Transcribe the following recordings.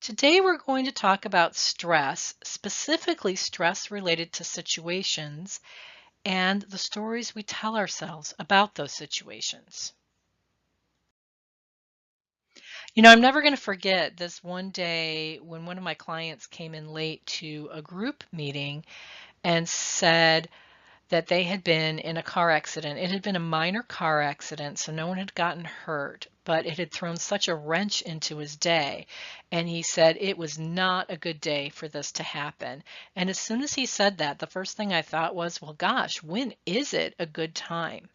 Today, we're going to talk about stress, specifically stress related to situations and the stories we tell ourselves about those situations. I'm never going to forget this one day when one of my clients came in late to a group meeting and said that they had been in a car accident. It had been a minor car accident, so no one had gotten hurt, but it had thrown such a wrench into his day. And he said it was not a good day for this to happen. And as soon as he said that, the first thing I thought was, well, gosh, when is it a good time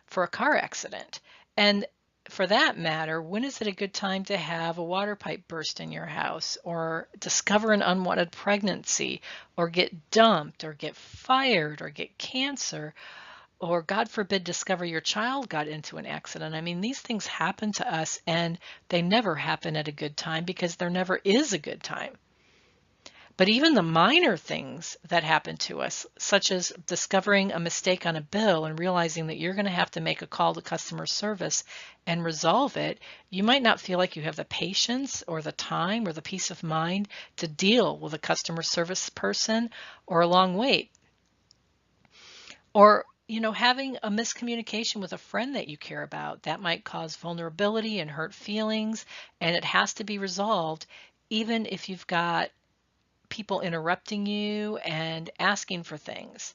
for a car accident? And for that matter, when is it a good time to have a water pipe burst in your house or discover an unwanted pregnancy or get dumped or get fired or get cancer or God forbid discover your child got into an accident? I mean, these things happen to us and they never happen at a good time because there never is a good time. But even the minor things that happen to us, such as discovering a mistake on a bill and realizing that you're going to have to make a call to customer service and resolve it, you might not feel like you have the patience or the time or the peace of mind to deal with a customer service person or a long wait. Or having a miscommunication with a friend that you care about, that might cause vulnerability and hurt feelings, and it has to be resolved even if you've got people interrupting you and asking for things.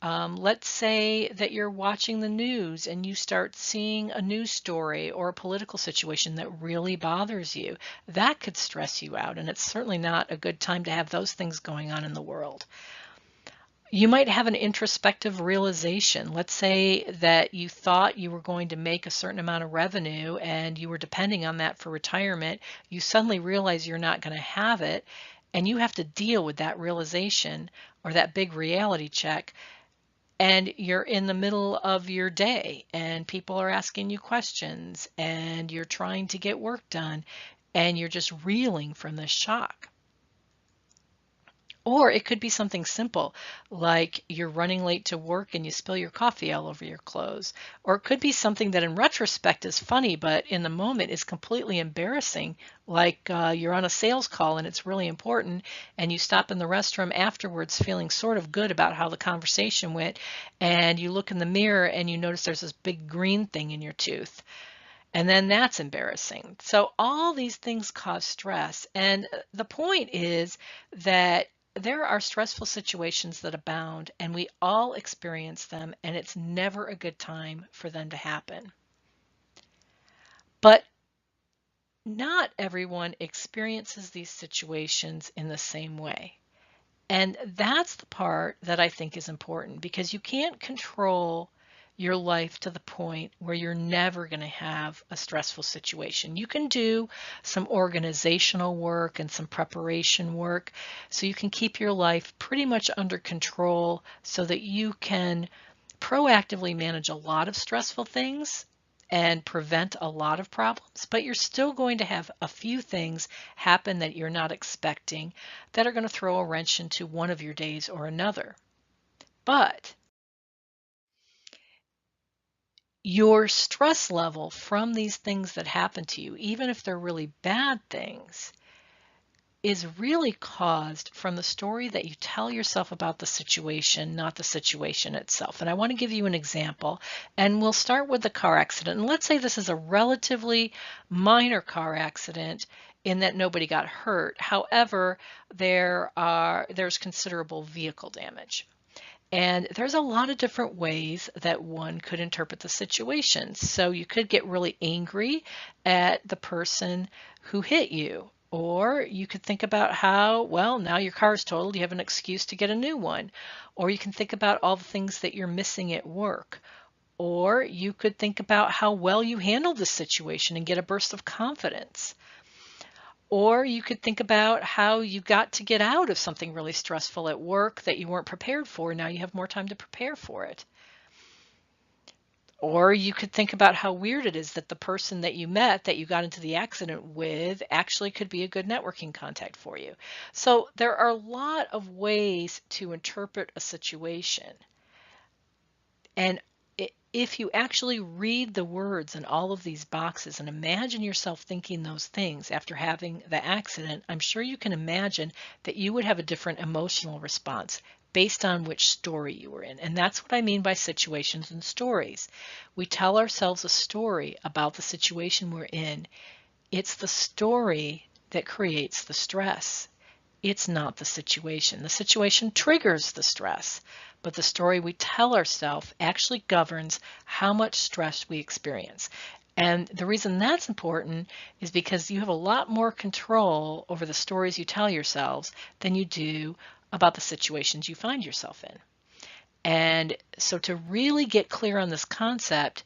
Let's say that you're watching the news and you start seeing a news story or a political situation that really bothers you. That could stress you out, and it's certainly not a good time to have those things going on in the world. You might have an introspective realization. Let's say that you thought you were going to make a certain amount of revenue and you were depending on that for retirement. You suddenly realize you're not going to have it, and you have to deal with that realization or that big reality check. And you're in the middle of your day and people are asking you questions and you're trying to get work done and you're just reeling from this shock. Or it could be something simple, like you're running late to work and you spill your coffee all over your clothes. Or it could be something that in retrospect is funny, but in the moment is completely embarrassing, like you're on a sales call and it's really important, and you stop in the restroom afterwards feeling sort of good about how the conversation went, and you look in the mirror and you notice there's this big green thing in your tooth. And then that's embarrassing. So all these things cause stress. And the point is that there are stressful situations that abound, and we all experience them, and it's never a good time for them to happen. But not everyone experiences these situations in the same way. And that's the part that I think is important, because you can't control your life to the point where you're never going to have a stressful situation. You can do some organizational work and some preparation work so you can keep your life pretty much under control so that you can proactively manage a lot of stressful things and prevent a lot of problems, but you're still going to have a few things happen that you're not expecting that are going to throw a wrench into one of your days or another. But your stress level from these things that happen to you, even if they're really bad things, is really caused from the story that you tell yourself about the situation, not the situation itself. And I want to give you an example, and we'll start with the car accident. And let's say this is a relatively minor car accident in that nobody got hurt. However, there's considerable vehicle damage. And there's a lot of different ways that one could interpret the situation. So you could get really angry at the person who hit you. Or you could think about how, well, now your car is totaled, you have an excuse to get a new one. Or you can think about all the things that you're missing at work. Or you could think about how well you handled the situation and get a burst of confidence. Or you could think about how you got to get out of something really stressful at work that you weren't prepared for. Now you have more time to prepare for it. Or you could think about how weird it is that the person that you met that you got into the accident with actually could be a good networking contact for you. So there are a lot of ways to interpret a situation. And if you actually read the words in all of these boxes and imagine yourself thinking those things after having the accident, I'm sure you can imagine that you would have a different emotional response based on which story you were in. And that's what I mean by situations and stories. We tell ourselves a story about the situation we're in. It's the story that creates the stress. It's not the situation. The situation triggers the stress, but the story we tell ourselves actually governs how much stress we experience. And the reason that's important is because you have a lot more control over the stories you tell yourselves than you do about the situations you find yourself in. And so to really get clear on this concept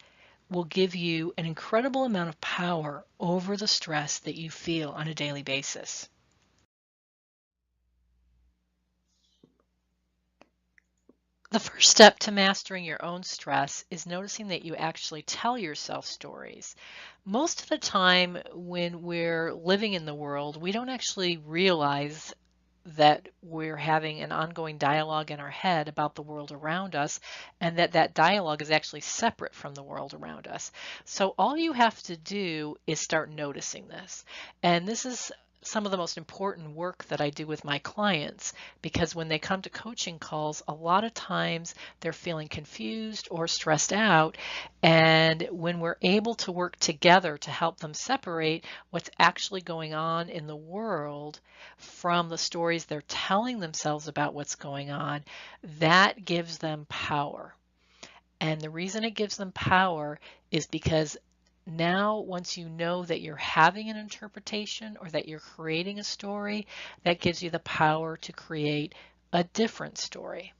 will give you an incredible amount of power over the stress that you feel on a daily basis. The first step to mastering your own stress is noticing that you actually tell yourself stories. Most of the time when we're living in the world, we don't actually realize that we're having an ongoing dialogue in our head about the world around us, and that that dialogue is actually separate from the world around us. So all you have to do is start noticing this. And this is some of the most important work that I do with my clients, because when they come to coaching calls, a lot of times they're feeling confused or stressed out. And when we're able to work together to help them separate what's actually going on in the world from the stories they're telling themselves about what's going on, that gives them power. And the reason it gives them power is because now, once you know that you're having an interpretation or that you're creating a story, that gives you the power to create a different story.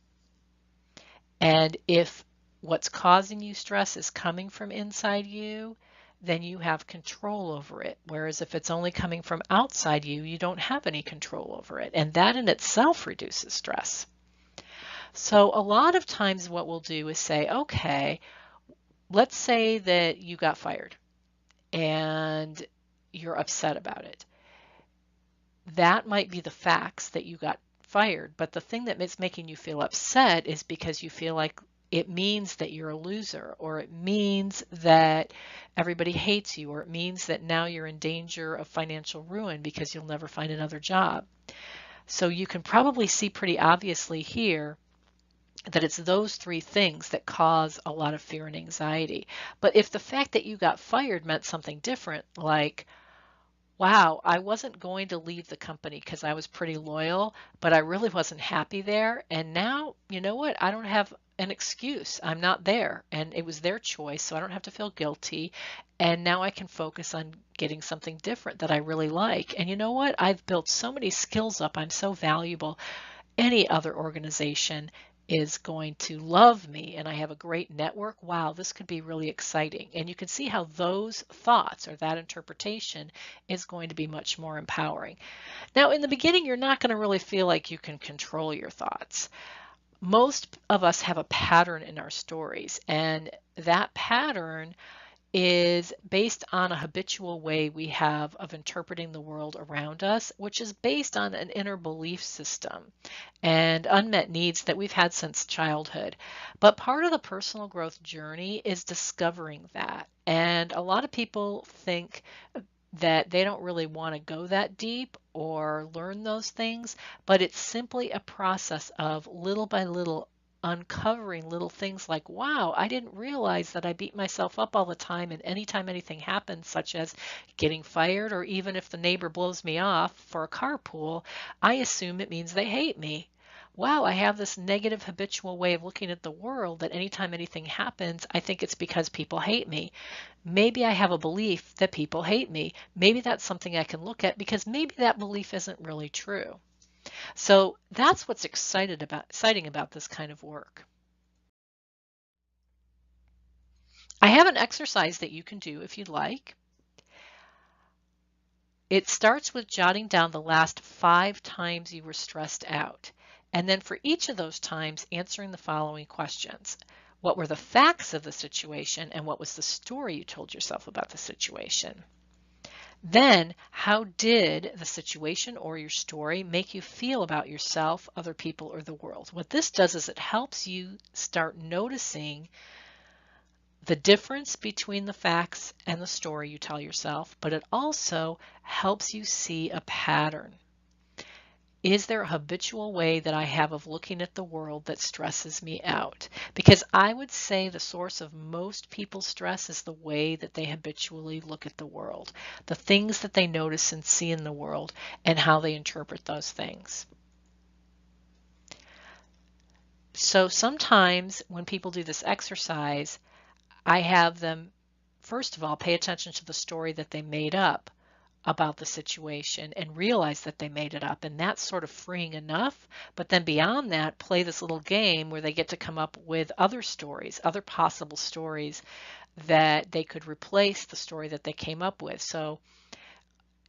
And if what's causing you stress is coming from inside you, then you have control over it. Whereas if it's only coming from outside you, you don't have any control over it. And that in itself reduces stress. So a lot of times what we'll do is say, okay, let's say that you got fired and you're upset about it. That might be the facts that you got fired, but the thing that is making you feel upset is because you feel like it means that you're a loser, or it means that everybody hates you, or it means that now you're in danger of financial ruin because you'll never find another job. So you can probably see pretty obviously here that it's those three things that cause a lot of fear and anxiety. But if the fact that you got fired meant something different, like, wow, I wasn't going to leave the company because I was pretty loyal, but I really wasn't happy there. And now, you know what? I don't have an excuse. I'm not there. And it was their choice, so I don't have to feel guilty. And now I can focus on getting something different that I really like. And you know what? I've built so many skills up. I'm so valuable. Any other organization is going to love me, and I have a great network. Wow, this could be really exciting. And you can see how those thoughts or that interpretation is going to be much more empowering. Now, in the beginning, you're not going to really feel like you can control your thoughts. Most of us have a pattern in our stories, and that pattern is based on a habitual way we have of interpreting the world around us, which is based on an inner belief system and unmet needs that we've had since childhood. But part of the personal growth journey is discovering that. And a lot of people think that they don't really want to go that deep or learn those things, but it's simply a process of little by little uncovering little things like, wow, I didn't realize that I beat myself up all the time, and anytime anything happens, such as getting fired, or even if the neighbor blows me off for a carpool, I assume it means they hate me. Wow, I have this negative habitual way of looking at the world that anytime anything happens, I think it's because people hate me. Maybe I have a belief that people hate me. Maybe that's something I can look at, because maybe that belief isn't really true. So that's what's exciting about this kind of work. I have an exercise that you can do if you'd like. It starts with jotting down the last 5 times you were stressed out. And then for each of those times, answering the following questions. What were the facts of the situation, and what was the story you told yourself about the situation? Then, how did the situation or your story make you feel about yourself, other people, or the world? What this does is it helps you start noticing the difference between the facts and the story you tell yourself, but it also helps you see a pattern. Is there a habitual way that I have of looking at the world that stresses me out? Because I would say the source of most people's stress is the way that they habitually look at the world, the things that they notice and see in the world, and how they interpret those things. So sometimes when people do this exercise, I have them, first of all, pay attention to the story that they made up about the situation and realize that they made it up, and that's sort of freeing enough. But then beyond that, play this little game where they get to come up with other stories, other possible stories that they could replace the story that they came up with. So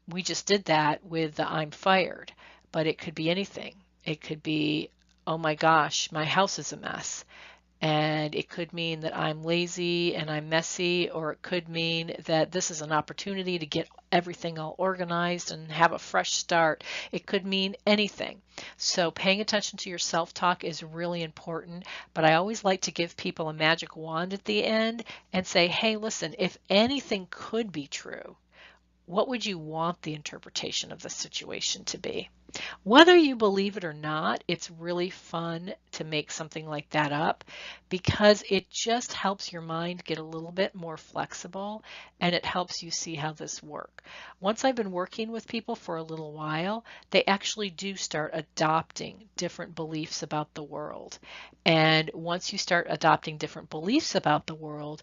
we just did that with the I'm fired, but it could be anything. It could be, oh my gosh, my house is a mess. And it could mean that I'm lazy and I'm messy, or it could mean that this is an opportunity to get everything all organized and have a fresh start. It could mean anything. So paying attention to your self-talk is really important, but I always like to give people a magic wand at the end and say, hey, listen, if anything could be true, what would you want the interpretation of the situation to be? Whether you believe it or not, it's really fun to make something like that up because it just helps your mind get a little bit more flexible, and it helps you see how this works. Once I've been working with people for a little while, they actually do start adopting different beliefs about the world. And once you start adopting different beliefs about the world,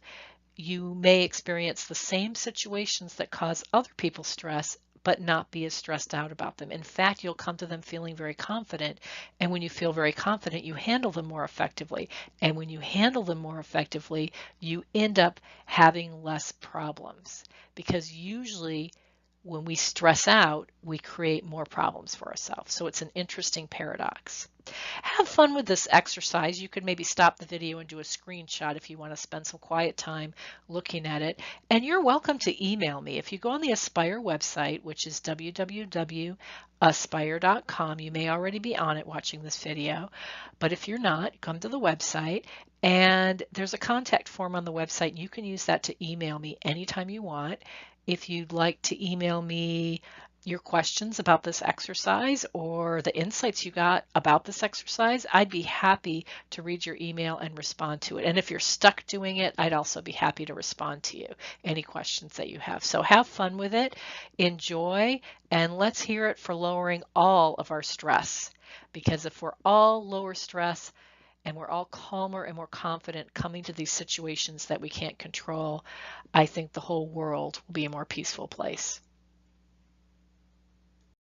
you may experience the same situations that cause other people stress, but not be as stressed out about them. In fact, you'll come to them feeling very confident. And when you feel very confident, you handle them more effectively. And when you handle them more effectively, you end up having less problems. Because usually when we stress out, we create more problems for ourselves. So it's an interesting paradox. Have fun with this exercise. You could maybe stop the video and do a screenshot if you want to spend some quiet time looking at it. And you're welcome to email me. If you go on the Aspire website, which is www.aspire.com, you may already be on it watching this video, but if you're not, come to the website and there's a contact form on the website. You can use that to email me anytime you want. If you'd like to email me your questions about this exercise or the insights you got about this exercise, I'd be happy to read your email and respond to it. And if you're stuck doing it, I'd also be happy to respond to you, any questions that you have. So have fun with it, enjoy, and let's hear it for lowering all of our stress. Because if we're all lower stress and we're all calmer and more confident coming to these situations that we can't control, I think the whole world will be a more peaceful place.